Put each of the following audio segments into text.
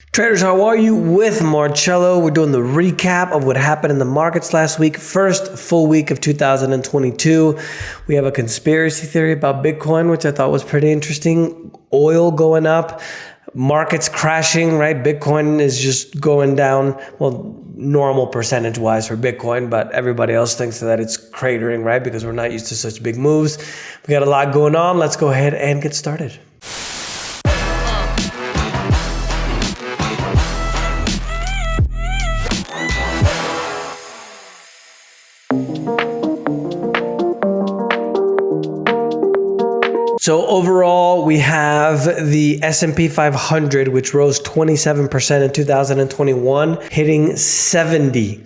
Traders, how are you? With Marcello, we're doing the recap of what happened in the markets last week. First full week of 2022. We have a conspiracy theory about Bitcoin, which I thought was pretty interesting. Oil going up, markets crashing, right? Bitcoin is just going down, well, normal percentage-wise for Bitcoin, but everybody else thinks that it's cratering, right? Because we're not used to such big moves. We got a lot going on. Let's go ahead and get started. So overall, we have the S&P 500, which rose 27% in 2021, hitting 70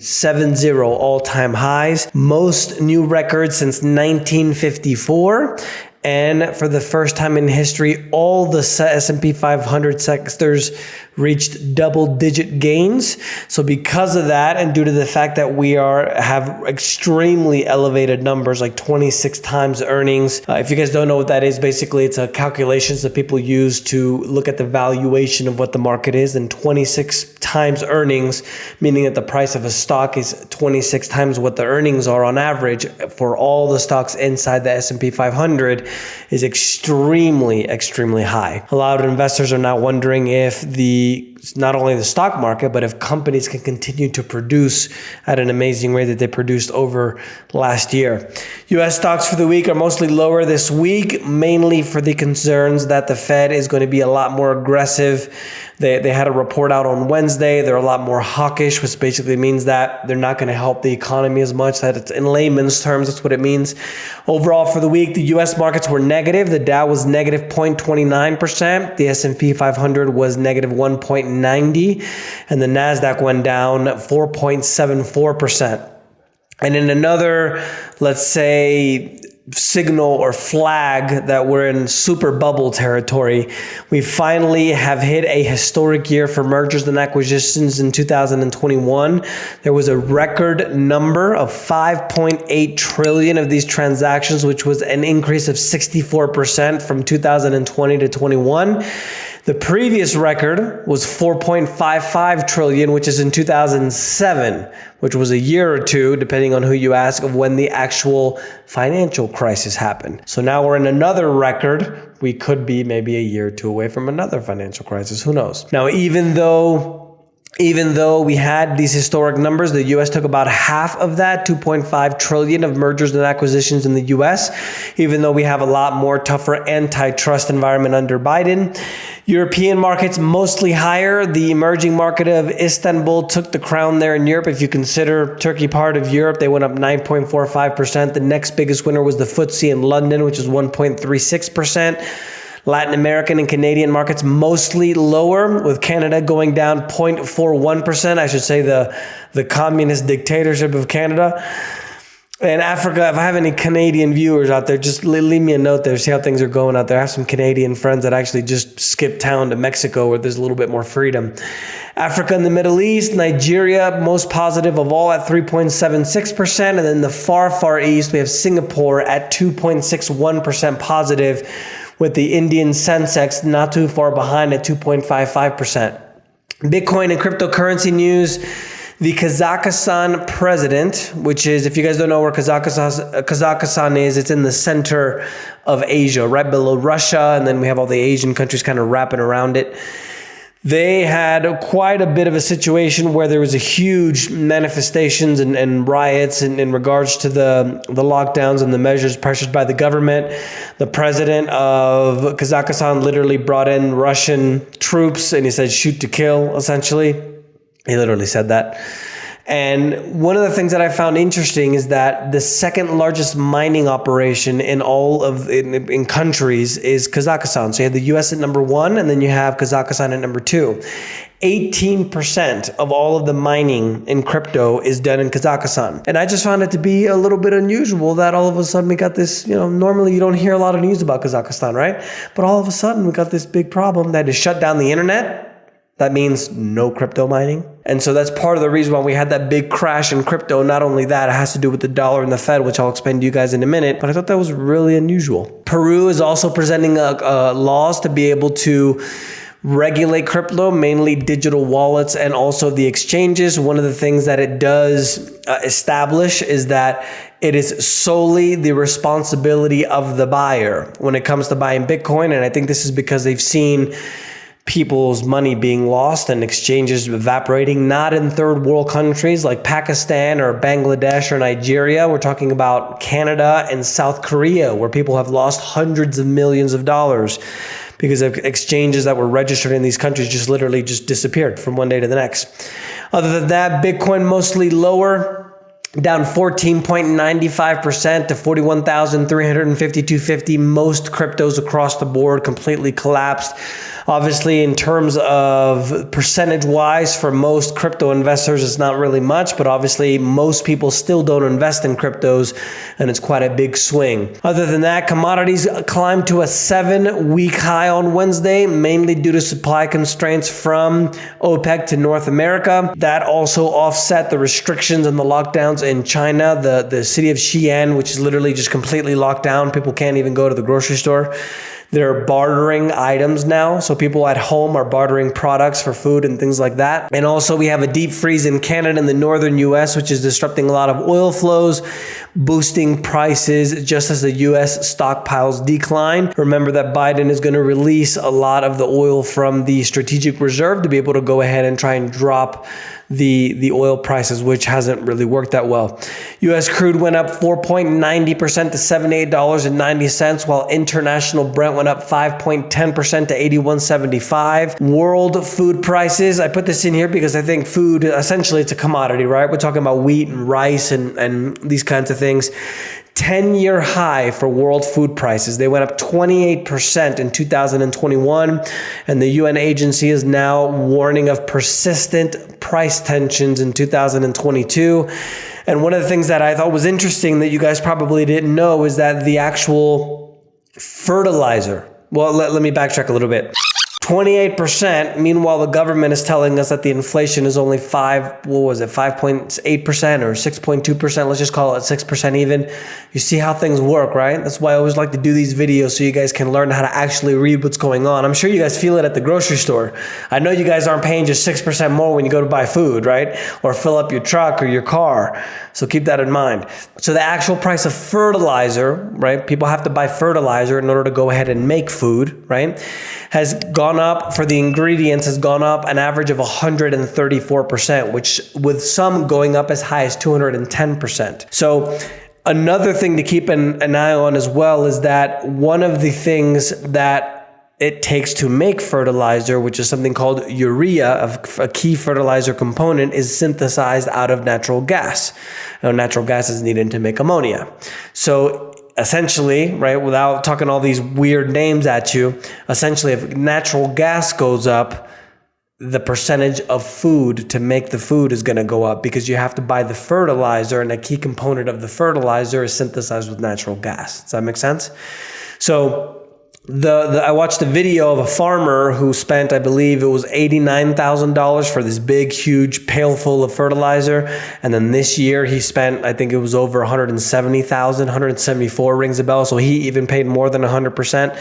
all-time highs, most new records since 1954. And for the first time in history, all the S&P 500 sectors reached double-digit gains. So because of that, and due to the fact that we have extremely elevated numbers, like 26 times earnings. If you guys don't know what that is, basically it's a calculations that people use to look at the valuation of what the market is, and 26 times earnings, meaning that the price of a stock is 26 times what the earnings are on average for all the stocks inside the S&P 500 is extremely high. A lot of investors are now wondering if not only the stock market, but if companies can continue to produce at an amazing rate that they produced over last year. U.S. stocks for the week are mostly lower this week, mainly for the concerns that the Fed is going to be a lot more aggressive. They had a report out on Wednesday. They're a lot more hawkish, which basically means that they're not going to help the economy as much. That it's in layman's terms, that's what it means. Overall for the week, the U.S. markets were negative. The Dow was negative 0.29%. The S&P 500 was negative 1.90%. And the NASDAQ went down 4.74%. And in another, let's say, signal or flag that we're in super bubble territory, we finally have hit a historic year for mergers and acquisitions in 2021. There was a record number of 5.8 trillion of these transactions, which was an increase of 64% from 2020 to 21. The previous record was 4.55 trillion, which is in 2007, which was a year or two, depending on who you ask, of when the actual financial crisis happened. So now we're in another record. We could be maybe a year or two away from another financial crisis. Who knows? Now, even though we had these historic numbers, the U.S. took about half of that, 2.5 trillion of mergers and acquisitions in the U.S., even though we have a lot more tougher antitrust environment under Biden. European markets mostly higher. The emerging market of Istanbul took the crown there in Europe. If you consider Turkey part of Europe, they went up 9.45%. The next biggest winner was the FTSE in London, which is 1.36%. Latin American and Canadian markets mostly lower, with Canada going down 0.41%. I should say the communist dictatorship of Canada. And Africa, if I have any Canadian viewers out there, just leave me a note there, see how things are going out there. I have some Canadian friends that actually just skipped town to Mexico, where there's a little bit more freedom. Africa and the Middle East, Nigeria, most positive of all at 3.76%. And then the far east, we have Singapore at 2.61% positive, with the Indian Sensex not too far behind at 2.55%. Bitcoin and cryptocurrency news. The Kazakhstan president, which is, if you guys don't know where Kazakhstan is, it's in the center of Asia, right below Russia, and then we have all the Asian countries kind of wrapping around it. They had quite a bit of a situation where there was a huge manifestations and riots in regards to the lockdowns and the measures pressured by the government. The president of Kazakhstan literally brought in Russian troops, and he said, shoot to kill, essentially. He literally said that. And one of the things that I found interesting is that the second largest mining operation in countries is Kazakhstan. So you have the US at number 1, and then you have Kazakhstan at number 2. 18% of all of the mining in crypto is done in Kazakhstan. And I just found it to be a little bit unusual that all of a sudden we got this, normally you don't hear a lot of news about Kazakhstan, right? But all of a sudden we got this big problem that is shut down the internet. That means no crypto mining. And so that's part of the reason why we had that big crash in crypto. Not only that, it has to do with the dollar and the Fed, which I'll explain to you guys in a minute. But I thought that was really unusual. Peru is also presenting laws to be able to regulate crypto, mainly digital wallets and also the exchanges. One of the things that it does establish is that it is solely the responsibility of the buyer when it comes to buying Bitcoin. And I think this is because they've seen people's money being lost and exchanges evaporating, not in third world countries like Pakistan or Bangladesh or Nigeria. We're talking about Canada and South Korea, where people have lost hundreds of millions of dollars because of exchanges that were registered in these countries just literally just disappeared from one day to the next. Other than that, Bitcoin mostly lower, down 14.95% to 41,352.50. Most cryptos across the board completely collapsed. Obviously, in terms of percentage-wise, for most crypto investors, it's not really much, but obviously most people still don't invest in cryptos, and it's quite a big swing. Other than that, commodities climbed to a 7-week high on Wednesday, mainly due to supply constraints from OPEC to North America. That also offset the restrictions and the lockdowns in China. The city of Xi'an, which is literally just completely locked down. People can't even go to the grocery store. They're bartering items now. So people at home are bartering products for food and things like that. And also we have a deep freeze in Canada and the northern US, which is disrupting a lot of oil flows, boosting prices just as the US stockpiles decline. Remember that Biden is going to release a lot of the oil from the strategic reserve to be able to go ahead and try and drop the oil prices, which hasn't really worked that well. U.S. crude went up 4.90% to $78.90, while international Brent went up 5.10% to $81.75. World food prices, I put this in here because I think food, essentially it's a commodity, right? We're talking about wheat and rice and these kinds of things. 10-year high for world food prices. They went up 28% in 2021, and the UN agency is now warning of persistent price tensions in 2022. And one of the things that I thought was interesting that you guys probably didn't know is that the actual fertilizer, well, let me backtrack a little bit. 28%. Meanwhile, the government is telling us that the inflation is only 5.8% or 6.2%. Let's just call it 6% even. You see how things work, right? That's why I always like to do these videos so you guys can learn how to actually read what's going on. I'm sure you guys feel it at the grocery store. I know you guys aren't paying just 6% more when you go to buy food, right? Or fill up your truck or your car. So keep that in mind. So the actual price of fertilizer, right? People have to buy fertilizer in order to go ahead and make food, right? Has gone up for the ingredients, has gone up an average of 134%, which with some going up as high as 210%. So another thing to keep an eye on as well is that one of the things that it takes to make fertilizer, which is something called urea, a key fertilizer component, is synthesized out of natural gas. Now, natural gas is needed to make ammonia. So essentially, right, without talking all these weird names at you, essentially if natural gas goes up, the percentage of food to make the food is going to go up because you have to buy the fertilizer, and a key component of the fertilizer is synthesized with natural gas. Does that make sense? So I watched a video of a farmer who spent, I believe it was $89,000 for this big, huge pail full of fertilizer. And then this year he spent, I think it was over $170,000, $174 rings a bell. So he even paid more than 100%.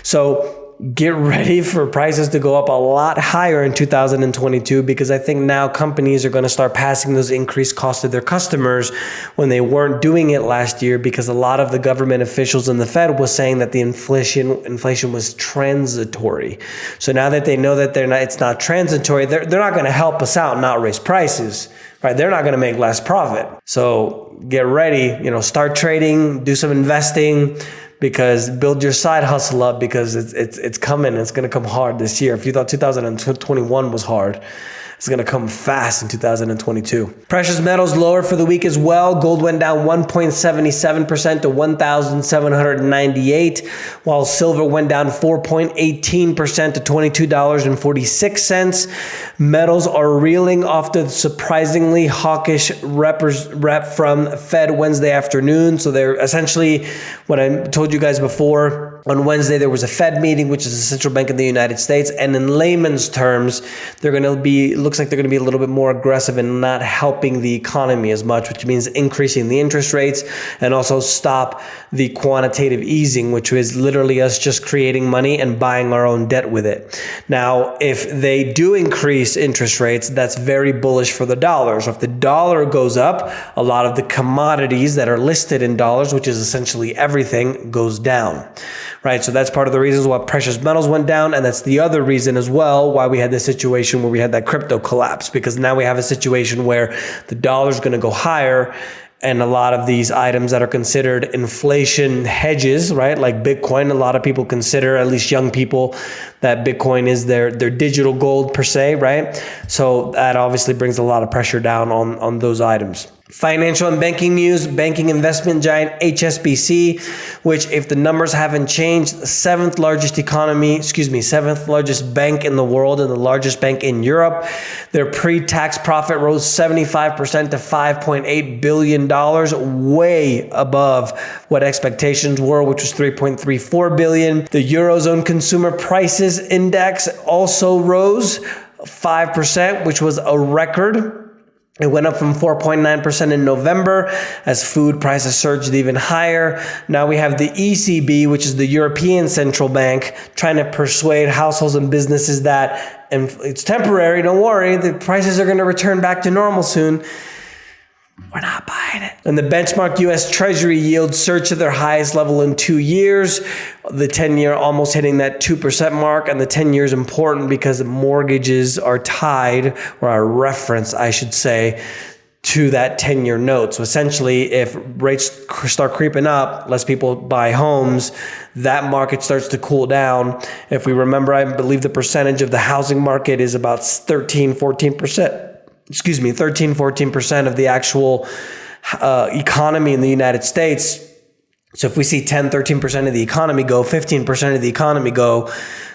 So get ready for prices to go up a lot higher in 2022, because I think now companies are going to start passing those increased costs to their customers when they weren't doing it last year, because a lot of the government officials and the Fed was saying that the inflation was transitory. So now that they know that it's not transitory, they're not going to help us out and not raise prices, right? They're not going to make less profit. So get ready, start trading, do some investing, because build your side hustle up, because it's coming. It's going to come hard this year. If you thought 2021 was hard, it's going to come fast in 2022. Precious metals lower for the week as well. Gold went down 1.77% to $1,798, while silver went down 4.18% to $22.46. Metals are reeling off the surprisingly hawkish rep from Fed Wednesday afternoon. So they're essentially, what I told you guys before, On Wednesday, there was a Fed meeting, which is the central bank of the United States. And in layman's terms, looks like they're going to be a little bit more aggressive in not helping the economy as much, which means increasing the interest rates and also stop the quantitative easing, which is literally us just creating money and buying our own debt with it. Now, if they do increase interest rates, that's very bullish for the dollar. So if the dollar goes up, a lot of the commodities that are listed in dollars, which is essentially everything, goes down. Right, so that's part of the reasons why precious metals went down, and that's the other reason as well why we had this situation where we had that crypto collapse, because now we have a situation where the dollar's going to go higher, and a lot of these items that are considered inflation hedges, right, like Bitcoin, a lot of people consider, at least young people, that Bitcoin is their digital gold per se, right? So that obviously brings a lot of pressure down on those items. Financial and banking news, banking investment giant HSBC, which if the numbers haven't changed, seventh largest bank in the world and the largest bank in Europe. Their pre-tax profit rose 75% to $5.8 billion, way above what expectations were, which was $3.34 billion. The Eurozone Consumer Prices Index also rose 5%, which was a record. It went up from 4.9% in November as food prices surged even higher. Now we have the ECB, which is the European Central Bank, trying to persuade households and businesses that, and it's temporary, don't worry, the prices are going to return back to normal soon. We're not buying it. And the benchmark U.S. Treasury yield surged to their highest level in 2 years. The 10-year almost hitting that 2% mark. And the 10-year is important because mortgages are tied, or are referenced, I should say, to that 10-year note. So essentially, if rates start creeping up, less people buy homes, that market starts to cool down. If we remember, I believe the percentage of the housing market is about 13-14% of the actual economy in the United States. So if we see 10-13% of the economy go, 15% of the economy go,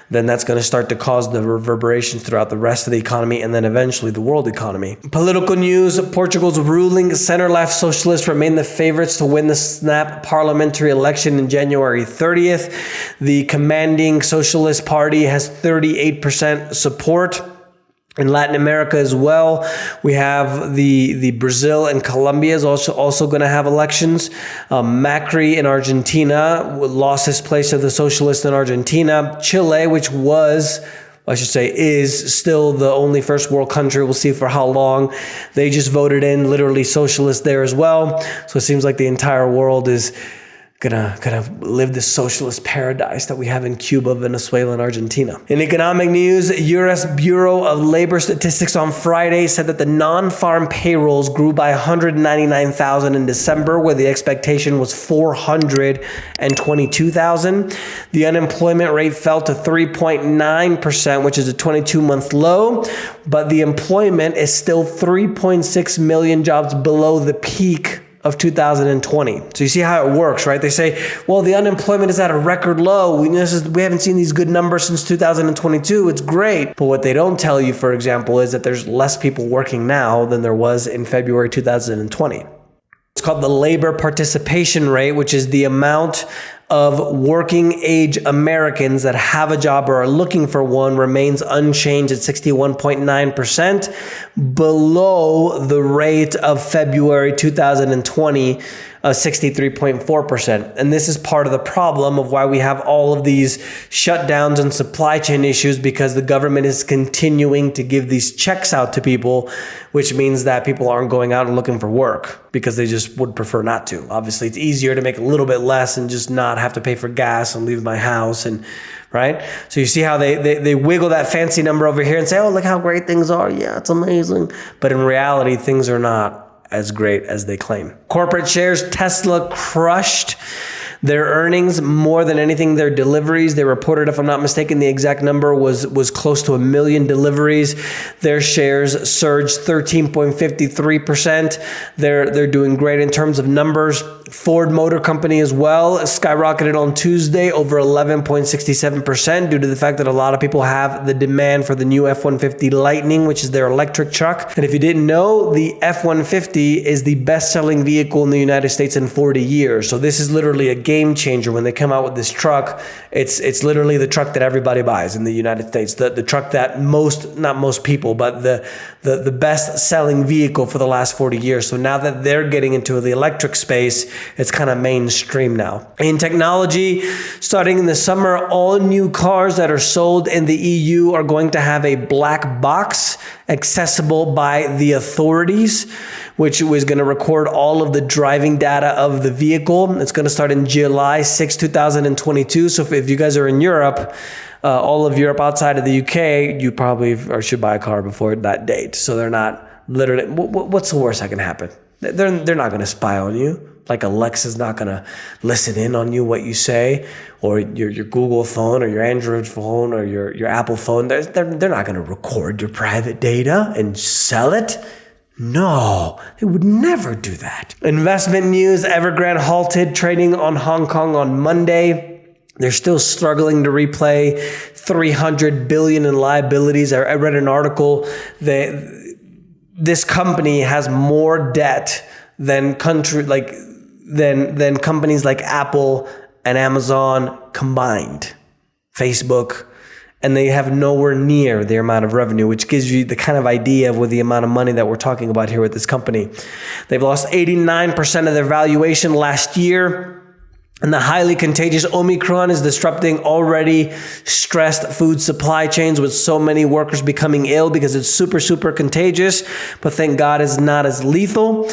then that's going to start to cause the reverberations throughout the rest of the economy and then eventually the world economy. Political news, Portugal's ruling center-left socialists remain the favorites to win the snap parliamentary election in January 30th. The commanding Socialist Party has 38% support. In Latin America as well, we have the Brazil and Colombia is also going to have elections. Macri in Argentina lost his place to the socialists in Argentina. Chile, which is still the only first world country. We'll see for how long. They just voted in literally socialists there as well. So it seems like the entire world is gonna live this socialist paradise that we have in Cuba, Venezuela, and Argentina. In economic news, U.S. Bureau of Labor Statistics on Friday said that the non-farm payrolls grew by 199,000 in December, where the expectation was 422,000. The unemployment rate fell to 3.9%, which is a 22-month low, but the employment is still 3.6 million jobs below the peak of 2020. So you see how it works, right? They say, well, the unemployment is at a record low. We haven't seen these good numbers since 2022. It's great. But what they don't tell you, for example, is that there's less people working now than there was in February 2020. It's called the labor participation rate, which is the amount of working age Americans that have a job or are looking for one, remains unchanged at 61.9%, below the rate of February 2020 of 63.4%. And this is part of the problem of why we have all of these shutdowns and supply chain issues, because the government is continuing to give these checks out to people, which means that people aren't going out and looking for work because they just would prefer not to. Obviously, it's easier to make a little bit less and just not have to pay for gas and leave my house, and right? So you see how they wiggle that fancy number over here and say, oh, look how great things are. Yeah, it's amazing. But in reality, things are not as great as they claim. Corporate shares, Tesla crushed their earnings more than anything. Their deliveries, they reported, if I'm not mistaken, the exact number was close to 1 million deliveries. Their shares surged 13.53%. They're doing great in terms of numbers. Ford Motor Company as well skyrocketed on Tuesday over 11.67% due to the fact that a lot of people have the demand for the new F-150 Lightning, which is their electric truck. And if you didn't know, the F-150 is the best-selling vehicle in the United States in 40 years. So this is literally a game changer. When they come out with this truck, it's literally the truck that everybody buys in the United States. The truck that not most people, but the best selling vehicle for the last 40 years. So now that they're getting into the electric space, it's kind of mainstream now. In technology, starting in the summer, all new cars that are sold in the EU are going to have a black box accessible by the authorities, which was going to record all of the driving data of the vehicle. It's going to start in July 6, 2022. So if you guys are in Europe, all of Europe outside of the UK, you probably should buy a car before that date. So they're not literally, what's the worst that can happen? They're not going to spy on you. Like Alexa's not going to listen in on you, what you say, or your Google phone or your Android phone or your Apple phone. They're not going to record your private data and sell it. No, they would never do that. Investment news, Evergrand halted trading on Hong Kong on Monday. They're still struggling to repay $300 billion in liabilities. I read an article that this company has more debt than companies like Apple and Amazon combined, Facebook, and they have nowhere near the amount of revenue, which gives you the kind of idea of what the amount of money that we're talking about here with this company. They've lost 89% of their valuation last year. And the highly contagious Omicron is disrupting already stressed food supply chains, with so many workers becoming ill because it's super, super contagious. But thank God it's not as lethal.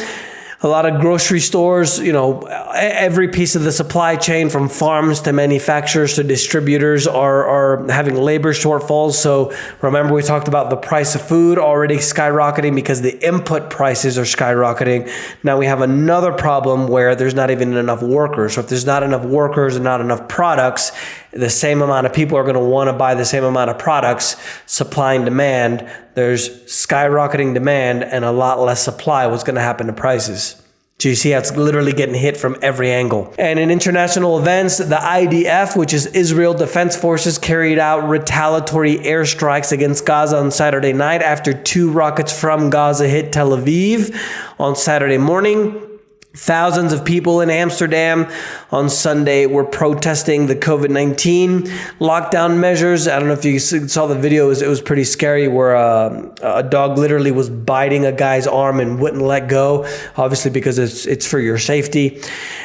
A lot of grocery stores, every piece of the supply chain from farms to manufacturers to distributors are having labor shortfalls. So remember, we talked about the price of food already skyrocketing because the input prices are skyrocketing. Now we have another problem where there's not even enough workers. So if there's not enough workers and not enough products, the same amount of people are going to want to buy the same amount of products. Supply and demand, there's skyrocketing demand and a lot less supply. What's going to happen to prices? So you see how it's literally getting hit from every angle. And in international events, the IDF, which is Israel Defense Forces, carried out retaliatory airstrikes against Gaza on Saturday night after 2 rockets from Gaza hit Tel Aviv on Saturday morning. Thousands of people in Amsterdam on Sunday were protesting the COVID-19 lockdown measures. I don't know if you saw the video. It was pretty scary, where a dog literally was biting a guy's arm and wouldn't let go, obviously because it's for your safety.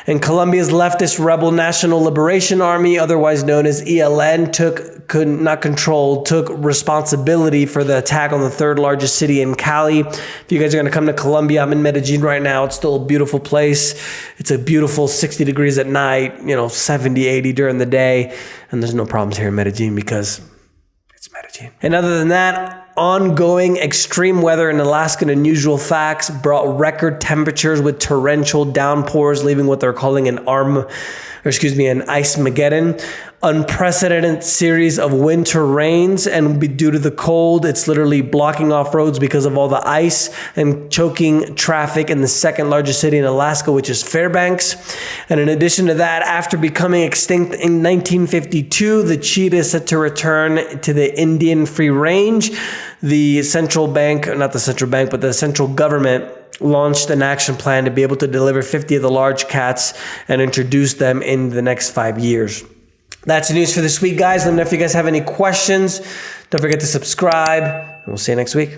And Colombia's leftist rebel National Liberation Army, otherwise known as ELN, took responsibility for the attack on the 3rd largest city in Cali. If you guys are going to come to Colombia, I'm in Medellin right now. It's still a beautiful place. It's a beautiful 60 degrees at night, 70, 80 during the day. And there's no problems here in Medellin because it's Medellin. And other than that, ongoing extreme weather in Alaska and unusual facts brought record temperatures with torrential downpours, leaving what they're calling an ice-mageddon. Unprecedented series of winter rains, and due to the cold, it's literally blocking off roads because of all the ice and choking traffic in the 2nd largest city in Alaska, which is Fairbanks. And in addition to that, after becoming extinct in 1952, the cheetah is set to return to the Indian Free Range. The central government launched an action plan to be able to deliver 50 of the large cats and introduce them in the next 5 years. That's the news for this week, guys. Let me know if you guys have any questions. Don't forget to subscribe, and we'll see you next week.